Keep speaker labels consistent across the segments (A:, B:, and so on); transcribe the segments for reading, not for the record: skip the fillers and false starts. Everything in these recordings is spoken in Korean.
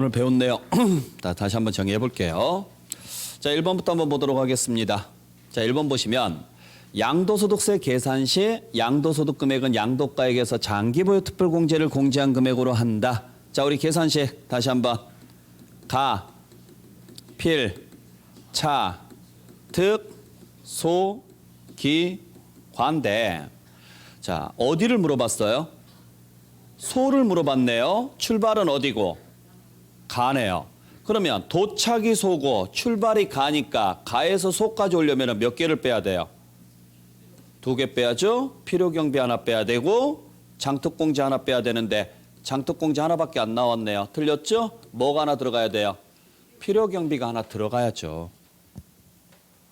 A: 오늘 배웠네요. 다시 한번 정리해 볼게요. 자, 1번부터 한번 보도록 하겠습니다. 자, 1번 보시면 양도소득세 계산 시 양도소득 금액은 양도가액에서 장기보유 특별공제를 공제한 금액으로 한다. 자, 우리 계산식 다시 한번 가, 필, 차, 특, 소, 기, 관대. 자, 어디를 물어봤어요? 소를 물어봤네요. 출발은 어디고? 가네요. 그러면 도착이 소고 출발이 가니까 가에서 소까지 오려면 몇 개를 빼야 돼요? 2개 빼야죠. 필요경비 하나 빼야 되고 장특공제 하나 빼야 되는데 장특공제 하나밖에 안 나왔네요. 틀렸죠? 뭐가 하나 들어가야 돼요? 필요경비가 하나 들어가야죠.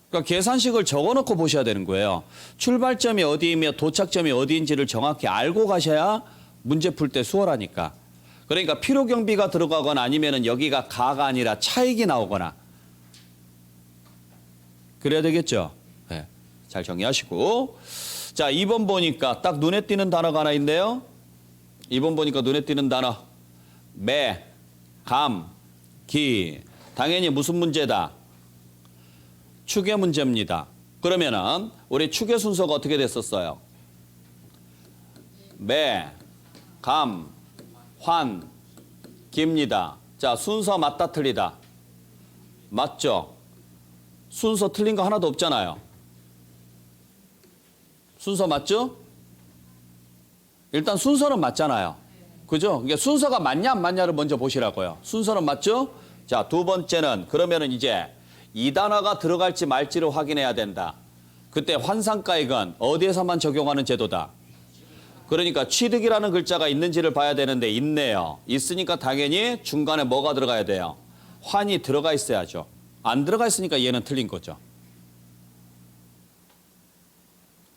A: 그러니까 계산식을 적어놓고 보셔야 되는 거예요. 출발점이 어디이며 도착점이 어디인지를 정확히 알고 가셔야 문제 풀 때 수월하니까. 그러니까 필요경비가 들어가거나 아니면은 여기가 가가 아니라 차익이 나오거나 그래야 되겠죠. 네, 잘 정리하시고. 자, 2번 보니까 딱 눈에 띄는 단어가 하나 있네요. 2번 보니까 눈에 띄는 단어. 매, 감, 기. 당연히 무슨 문제다? 축의 문제입니다. 그러면은 우리 축의 순서가 어떻게 됐었어요? 매, 감, 환, 기입니다. 자, 순서 맞다 틀리다? 맞죠? 순서 틀린 거 하나도 없잖아요. 순서 맞죠? 일단 순서는 맞잖아요. 그죠? 이게 순서가 맞냐 안 맞냐를 먼저 보시라고요. 순서는 맞죠? 자, 두 번째는 그러면은 이제 이 단어가 들어갈지 말지를 확인해야 된다. 그때 환산가액은 어디에서만 적용하는 제도다? 그러니까 취득이라는 글자가 있는지를 봐야 되는데 있네요. 있으니까 당연히 중간에 뭐가 들어가야 돼요? 환이 들어가 있어야죠. 안 들어가 있으니까 얘는 틀린 거죠.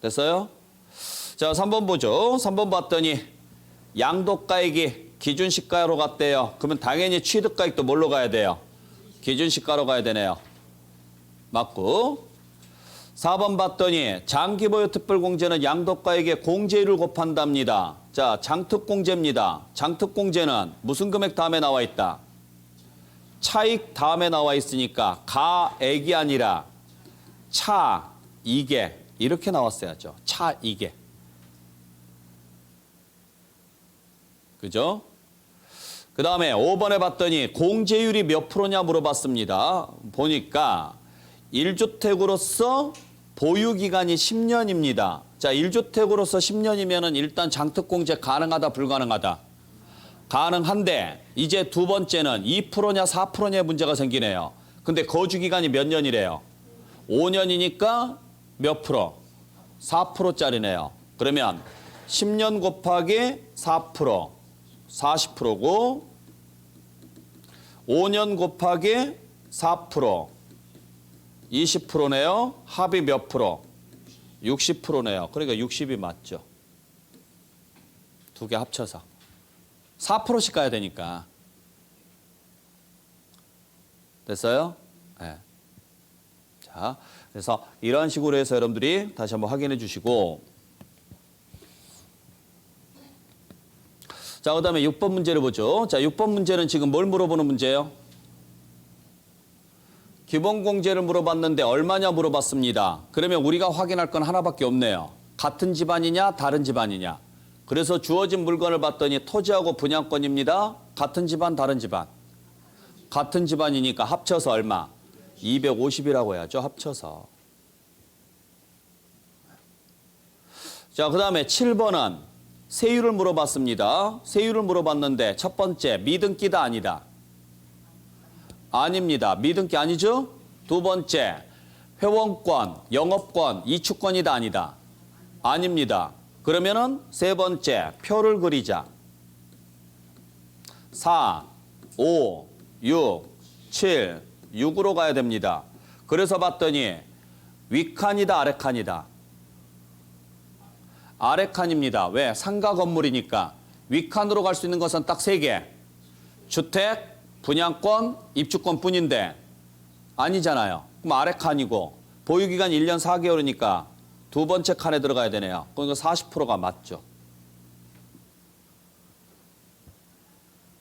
A: 됐어요? 자, 3번 보죠. 3번 봤더니 양도가액이 기준시가로 갔대요. 그러면 당연히 취득가액도 뭘로 가야 돼요? 기준시가로 가야 되네요. 맞고. 4번 봤더니 장기보유 특별공제는 양도가액의 공제율을 곱한답니다. 자, 장특공제입니다. 장특공제는 무슨 금액 다음에 나와 있다? 차익 다음에 나와 있으니까 가액이 아니라 차익에 이렇게 나왔어야죠. 차익에. 그죠? 그 다음에 5번에 봤더니 공제율이 몇 프로냐 물어봤습니다. 보니까 1주택으로서 보유기간이 10년입니다. 자, 1주택으로서 10년이면 일단 장특공제 가능하다, 불가능하다? 가능한데 이제 두 번째는 2%냐 4%냐 문제가 생기네요. 근데 거주기간이 몇 년이래요? 5년이니까 몇 프로? 4%짜리네요. 그러면 10년 곱하기 4%, 40%고 5년 곱하기 4%, 20%네요. 합이 몇 프로? 60%네요. 그러니까 60이 맞죠. 두 개 합쳐서. 4%씩 가야 되니까. 됐어요? 네. 자, 그래서 이런 식으로 해서 여러분들이 다시 한번 확인해 주시고. 자, 그 다음에 6번 문제를 보죠. 자, 6번 문제는 지금 뭘 물어보는 문제예요? 기본공제를 물어봤는데 얼마냐 물어봤습니다. 그러면 우리가 확인할 건 하나밖에 없네요. 같은 집안이냐 다른 집안이냐. 그래서 주어진 물건을 봤더니 토지하고 분양권입니다. 같은 집안 다른 집안. 같은 집안이니까 합쳐서 얼마? 250이라고 해야죠. 합쳐서. 자, 그 다음에 7번은 세율을 물어봤습니다. 세율을 물어봤는데 첫 번째 미등기다 아니다. 아닙니다. 미등기 아니죠? 두 번째, 회원권, 영업권, 이축권이다 아니다. 아닙니다. 그러면은 세 번째, 표를 그리자. 4, 5, 6, 7, 6으로 가야 됩니다. 그래서 봤더니 윗칸이다, 아래칸이다. 아래칸입니다. 왜? 상가 건물이니까. 윗칸으로 갈 수 있는 것은 딱 3개. 주택, 분양권, 입주권 뿐인데 아니잖아요. 그럼 아래 칸이고 보유기간 1년 4개월이니까 두 번째 칸에 들어가야 되네요. 그러니까 40%가 맞죠.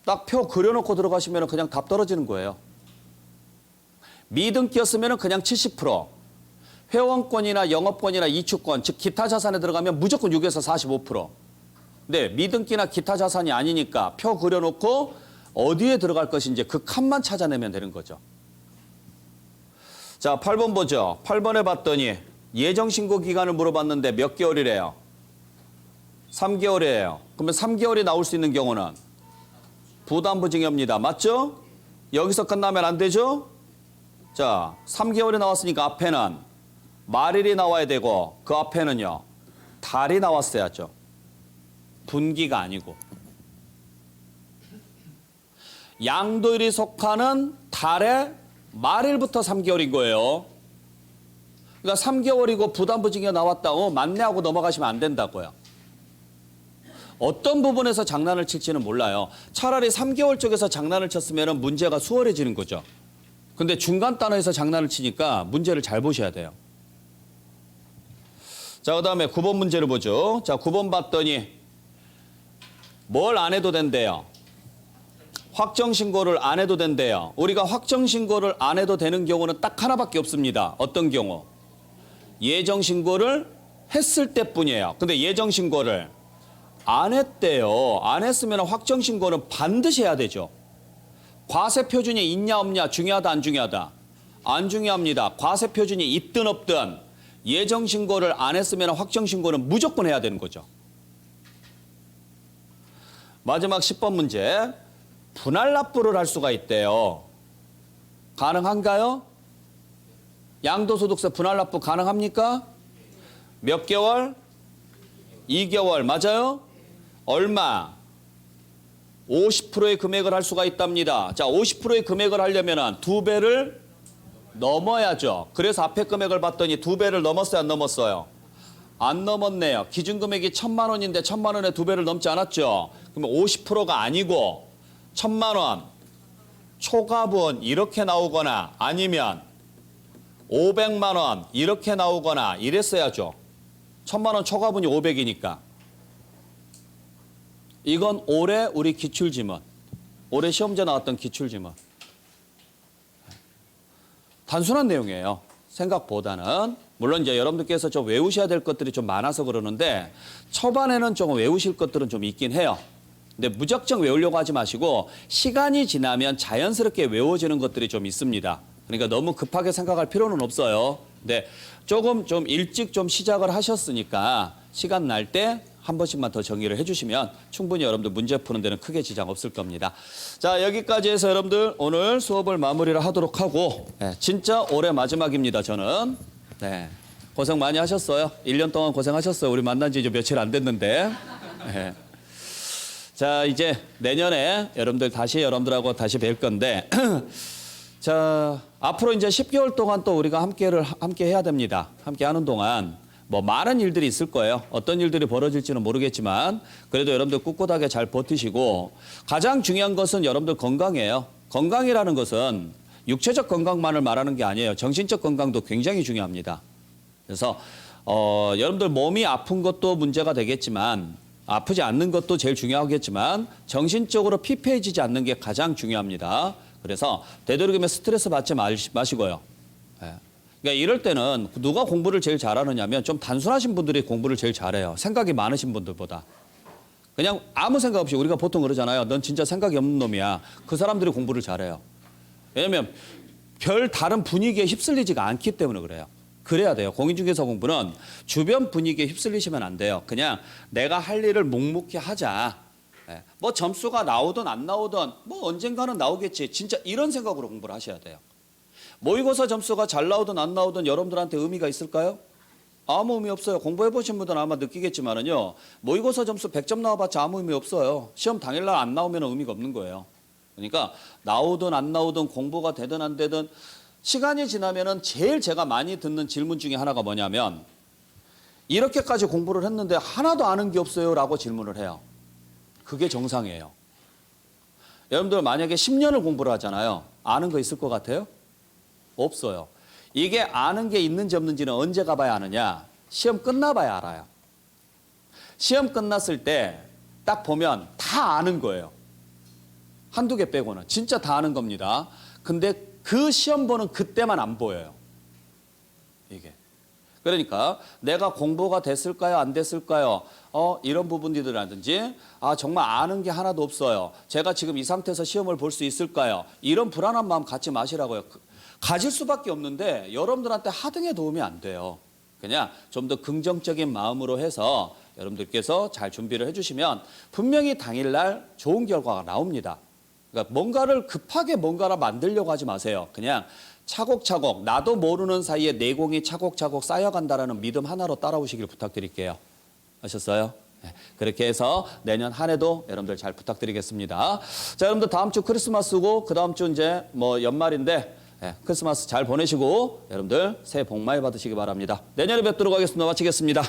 A: 딱 표 그려놓고 들어가시면 그냥 답 떨어지는 거예요. 미등기였으면 그냥 70%, 회원권이나 영업권이나 이축권, 즉 기타 자산에 들어가면 무조건 6에서 45%. 네, 미등기나 기타 자산이 아니니까 표 그려놓고 어디에 들어갈 것인지 그 칸만 찾아내면 되는 거죠. 자, 8번 보죠. 8번에 봤더니 예정신고 기간을 물어봤는데 몇 개월이래요? 3개월이에요. 그러면 3개월이 나올 수 있는 경우는 부담부증여입니다. 맞죠? 여기서 끝나면 안 되죠? 자, 3개월이 나왔으니까 앞에는 말일이 나와야 되고 그 앞에는요, 달이 나왔어야죠. 분기가 아니고. 양도일이 속하는 달의 말일부터 3개월인 거예요. 그러니까 3개월이고 부담부증여 나왔다. 맞네 하고 넘어가시면 안 된다고요. 어떤 부분에서 장난을 칠지는 몰라요. 차라리 3개월 쪽에서 장난을 쳤으면 문제가 수월해지는 거죠. 근데 중간 단어에서 장난을 치니까 문제를 잘 보셔야 돼요. 자, 그 다음에 9번 문제를 보죠. 자, 9번 봤더니 뭘 안 해도 된대요? 확정신고를 안 해도 된대요. 우리가 확정신고를 안 해도 되는 경우는 딱 하나밖에 없습니다. 어떤 경우? 예정신고를 했을 때뿐이에요. 근데 예정신고를 안 했대요. 안 했으면 확정신고는 반드시 해야 되죠. 과세표준이 있냐 없냐 중요하다 안 중요하다? 안 중요합니다. 과세표준이 있든 없든 예정신고를 안 했으면 확정신고는 무조건 해야 되는 거죠. 마지막 10번 문제. 분할 납부를 할 수가 있대요. 가능한가요? 양도소득세 분할 납부 가능합니까? 몇 개월? 2개월. 맞아요? 얼마? 50%의 금액을 할 수가 있답니다. 자, 50%의 금액을 하려면 2배를 넘어야죠. 그래서 앞에 금액을 봤더니 2배를 넘었어요, 안 넘었어요? 안 넘었네요. 기준금액이 1,000만 원인데 1,000만 원에 2배를 넘지 않았죠. 그러면 50%가 아니고 1,000만 원 초과분 이렇게 나오거나 아니면 500만 원 이렇게 나오거나 이랬어야죠. 1,000만 원 초과분이 500이니까. 이건 올해 우리 기출지문. 올해 시험제 나왔던 기출지문. 단순한 내용이에요. 생각보다는. 물론 이제 여러분들께서 좀 외우셔야 될 것들이 좀 많아서 그러는데 초반에는 조금 외우실 것들은 좀 있긴 해요. 근데 무작정 외우려고 하지 마시고 시간이 지나면 자연스럽게 외워지는 것들이 좀 있습니다. 그러니까 너무 급하게 생각할 필요는 없어요. 근데 조금 좀 일찍 좀 시작을 하셨으니까 시간 날 때 한 번씩만 더 정리를 해주시면 충분히 여러분들 문제 푸는 데는 크게 지장 없을 겁니다. 자, 여기까지 해서 여러분들 오늘 수업을 마무리를 하도록 하고 진짜 올해 마지막입니다. 저는. 네, 고생 많이 하셨어요. 1년 동안 고생하셨어요. 우리 만난 지 이제 며칠 안 됐는데. 네. 자, 이제 내년에 여러분들하고 다시 뵐 건데 자, 앞으로 이제 10개월 동안 또 우리가 함께 해야 됩니다. 함께 하는 동안 뭐 많은 일들이 있을 거예요. 어떤 일들이 벌어질지는 모르겠지만 그래도 여러분들 꿋꿋하게 잘 버티시고 가장 중요한 것은 여러분들 건강이에요. 건강이라는 것은 육체적 건강만을 말하는 게 아니에요. 정신적 건강도 굉장히 중요합니다. 그래서 여러분들 몸이 아픈 것도 문제가 되겠지만 아프지 않는 것도 제일 중요하겠지만 정신적으로 피폐해지지 않는 게 가장 중요합니다. 그래서 되도록이면 스트레스 받지 마시고요. 그러니까 이럴 때는 누가 공부를 제일 잘하느냐면 좀 단순하신 분들이 공부를 제일 잘해요. 생각이 많으신 분들보다. 그냥 아무 생각 없이 우리가 보통 그러잖아요. 넌 진짜 생각이 없는 놈이야. 그 사람들이 공부를 잘해요. 왜냐하면 별 다른 분위기에 휩쓸리지가 않기 때문에 그래요. 그래야 돼요. 공인중개사 공부는 주변 분위기에 휩쓸리시면 안 돼요. 그냥 내가 할 일을 묵묵히 하자. 뭐 점수가 나오든 안 나오든 뭐 언젠가는 나오겠지. 진짜 이런 생각으로 공부를 하셔야 돼요. 모의고사 점수가 잘 나오든 안 나오든 여러분들한테 의미가 있을까요? 아무 의미 없어요. 공부해보신 분들은 아마 느끼겠지만은요. 모의고사 점수 100점 나와봤자 아무 의미 없어요. 시험 당일날 안 나오면 의미가 없는 거예요. 그러니까 나오든 안 나오든 공부가 되든 안 되든 시간이 지나면은 제일 제가 많이 듣는 질문 중에 하나가 뭐냐면 이렇게까지 공부를 했는데 하나도 아는 게 없어요 라고 질문을 해요. 그게 정상이에요. 여러분들 만약에 10년을 공부를 하잖아요. 아는 거 있을 것 같아요? 없어요. 이게 아는 게 있는지 없는지는 언제 가봐야 아느냐? 시험 끝나봐야 알아요. 시험 끝났을 때 딱 보면 다 아는 거예요. 한두 개 빼고는. 진짜 다 하는 겁니다. 근데 그 시험 보는 그때만 안 보여요. 이게. 그러니까 내가 공부가 됐을까요? 안 됐을까요? 이런 부분들이라든지 정말 아는 게 하나도 없어요. 제가 지금 이 상태에서 시험을 볼 수 있을까요? 이런 불안한 마음 갖지 마시라고요. 가질 수밖에 없는데 여러분들한테 하등에 도움이 안 돼요. 그냥 좀 더 긍정적인 마음으로 해서 여러분들께서 잘 준비를 해주시면 분명히 당일날 좋은 결과가 나옵니다. 그러니까 뭔가를 급하게 뭔가를 만들려고 하지 마세요. 그냥 차곡차곡 나도 모르는 사이에 내공이 차곡차곡 쌓여간다라는 믿음 하나로 따라오시길 부탁드릴게요. 아셨어요? 네, 그렇게 해서 내년 한 해도 여러분들 잘 부탁드리겠습니다. 자, 여러분들 다음 주 크리스마스고 그 다음 주 이제 뭐 연말인데 크리스마스 잘 보내시고 여러분들 새해 복 많이 받으시기 바랍니다. 내년에 뵙도록 하겠습니다. 마치겠습니다.